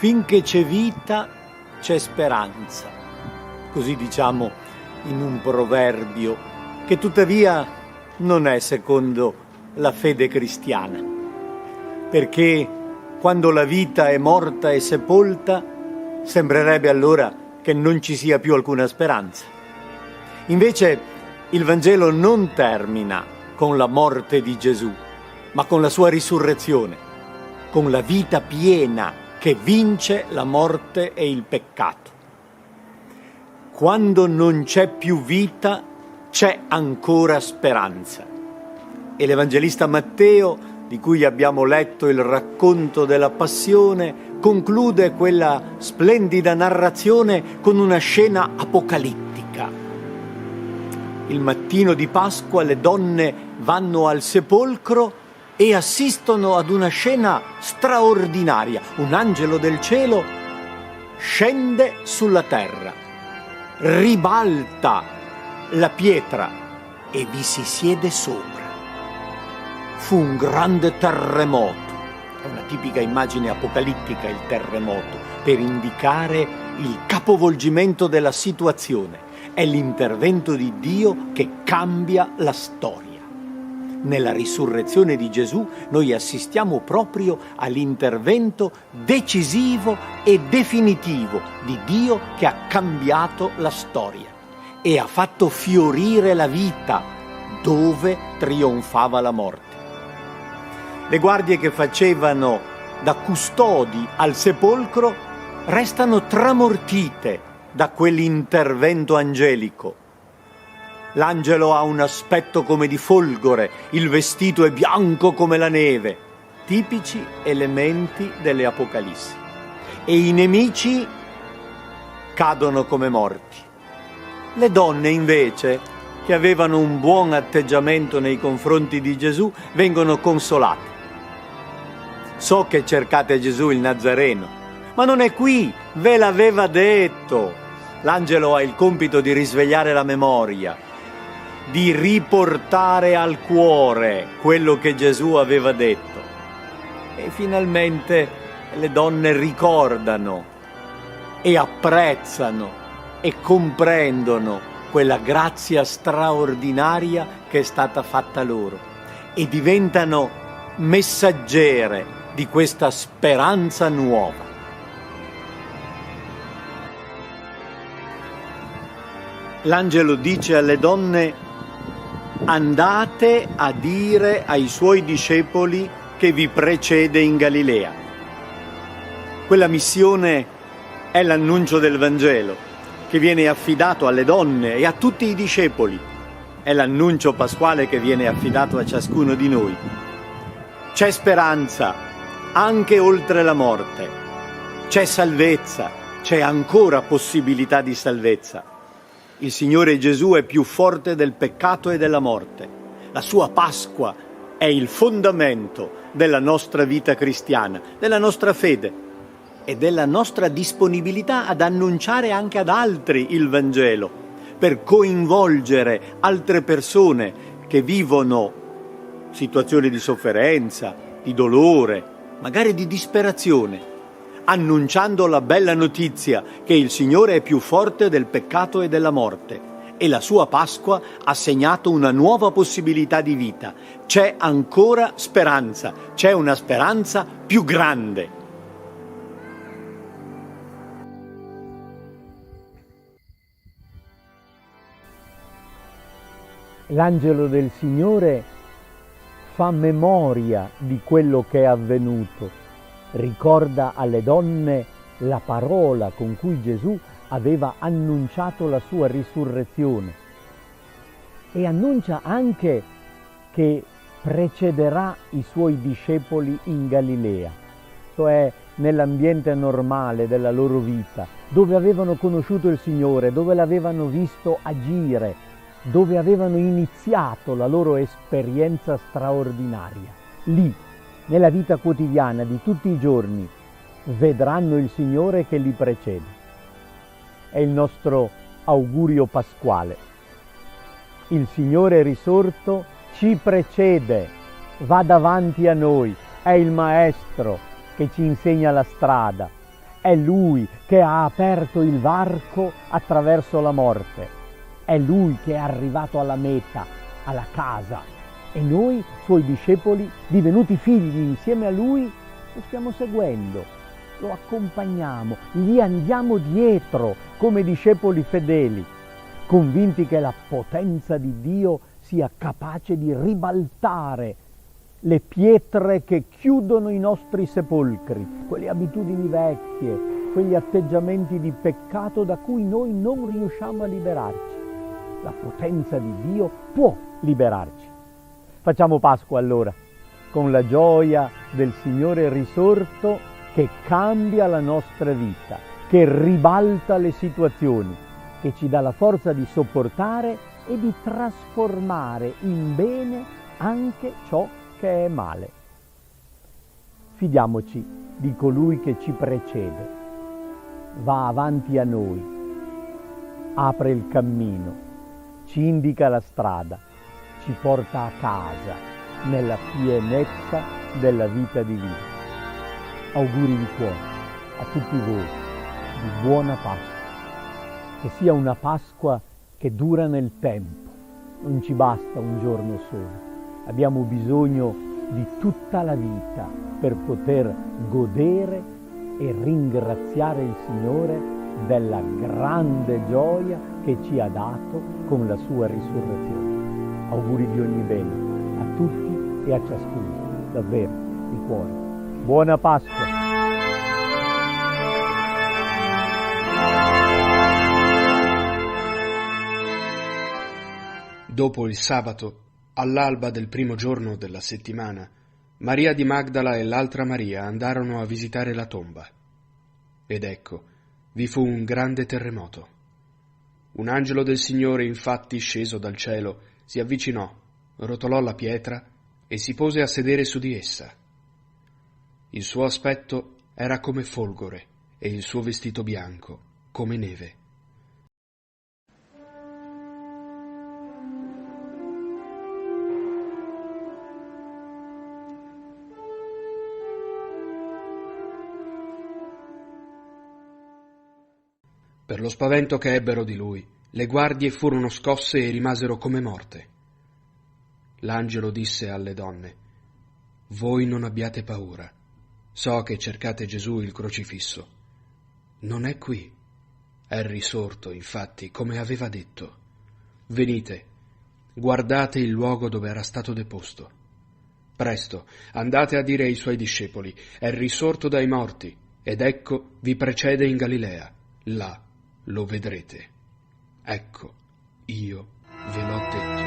Finché c'è vita, c'è speranza. Così diciamo in un proverbio che tuttavia non è secondo la fede cristiana. Perché quando la vita è morta e sepolta, sembrerebbe allora che non ci sia più alcuna speranza. Invece il Vangelo non termina con la morte di Gesù, ma con la sua risurrezione, con la vita piena che vince la morte e il peccato. Quando non c'è più vita, c'è ancora speranza. E l'Evangelista Matteo, di cui abbiamo letto il racconto della Passione, conclude quella splendida narrazione con una scena apocalittica. Il mattino di Pasqua le donne vanno al sepolcro e assistono ad una scena straordinaria. Un angelo del cielo scende sulla terra, ribalta la pietra e vi si siede sopra. Fu un grande terremoto. È una tipica immagine apocalittica il terremoto, per indicare il capovolgimento della situazione. È l'intervento di Dio che cambia la storia. Nella risurrezione di Gesù noi assistiamo proprio all'intervento decisivo e definitivo di Dio che ha cambiato la storia e ha fatto fiorire la vita dove trionfava la morte. Le guardie che facevano da custodi al sepolcro restano tramortite da quell'intervento angelico. L'angelo ha un aspetto come di folgore, il vestito è bianco come la neve, tipici elementi delle Apocalissi. E i nemici cadono come morti. Le donne invece, che avevano un buon atteggiamento nei confronti di Gesù, vengono consolate. So che cercate Gesù il Nazareno, ma non è qui, ve l'aveva detto. L'angelo ha il compito di risvegliare la memoria, di riportare al cuore quello che Gesù aveva detto. E finalmente le donne ricordano e apprezzano e comprendono quella grazia straordinaria che è stata fatta loro e diventano messaggere di questa speranza nuova. L'angelo dice alle donne: andate a dire ai suoi discepoli che vi precede in Galilea. Quella missione è l'annuncio del Vangelo, che viene affidato alle donne e a tutti i discepoli. È l'annuncio pasquale che viene affidato a ciascuno di noi. C'è speranza anche oltre la morte. C'è salvezza, c'è ancora possibilità di salvezza. Il Signore Gesù è più forte del peccato e della morte. La sua Pasqua è il fondamento della nostra vita cristiana, della nostra fede e della nostra disponibilità ad annunciare anche ad altri il Vangelo, per coinvolgere altre persone che vivono situazioni di sofferenza, di dolore, magari di disperazione, annunciando la bella notizia che il Signore è più forte del peccato e della morte e la sua Pasqua ha segnato una nuova possibilità di vita. C'è ancora speranza, c'è una speranza più grande. L'angelo del Signore fa memoria di quello che è avvenuto, ricorda alle donne la parola con cui Gesù aveva annunciato la sua risurrezione e annuncia anche che precederà i suoi discepoli in Galilea, cioè nell'ambiente normale della loro vita, dove avevano conosciuto il Signore, dove l'avevano visto agire, dove avevano iniziato la loro esperienza straordinaria. Lì, nella vita quotidiana di tutti i giorni, vedranno il Signore che li precede. È il nostro augurio pasquale. Il Signore risorto ci precede, va davanti a noi, è il Maestro che ci insegna la strada, È Lui che ha aperto il varco attraverso la morte. È Lui che è arrivato alla meta, alla casa. E noi, Suoi discepoli, divenuti figli insieme a Lui, lo stiamo seguendo, lo accompagniamo, gli andiamo dietro come discepoli fedeli, convinti che la potenza di Dio sia capace di ribaltare le pietre che chiudono i nostri sepolcri, quelle abitudini vecchie, quegli atteggiamenti di peccato da cui noi non riusciamo a liberarci. La potenza di Dio può liberarci. Facciamo Pasqua allora, con la gioia del Signore risorto che cambia la nostra vita, che ribalta le situazioni, che ci dà la forza di sopportare e di trasformare in bene anche ciò che è male. Fidiamoci di colui che ci precede, va avanti a noi, apre il cammino, ci indica la strada, ci porta a casa nella pienezza della vita divina. Auguri di cuore a tutti voi di buona Pasqua, che sia una Pasqua che dura nel tempo, non ci basta un giorno solo, abbiamo bisogno di tutta la vita per poter godere e ringraziare il Signore della grande gioia che ci ha dato con la sua risurrezione. Auguri di ogni bene a tutti e a ciascuno, davvero, di cuore. Buona Pasqua! Dopo il sabato, all'alba del primo giorno della settimana, Maria di Magdala e l'altra Maria andarono a visitare la tomba. Ed ecco, vi fu un grande terremoto. Un angelo del Signore, infatti, sceso dal cielo, si avvicinò, rotolò la pietra e si pose a sedere su di essa. Il suo aspetto era come folgore e il suo vestito bianco come neve. Per lo spavento che ebbero di lui, le guardie furono scosse e rimasero come morte. L'angelo disse alle donne: «Voi non abbiate paura. So che cercate Gesù il crocifisso. Non è qui. È risorto, infatti, come aveva detto. Venite, guardate il luogo dove era stato deposto. Presto, andate a dire ai suoi discepoli: è risorto dai morti, ed ecco vi precede in Galilea. Là lo vedrete. Ecco, io ve l'ho detto».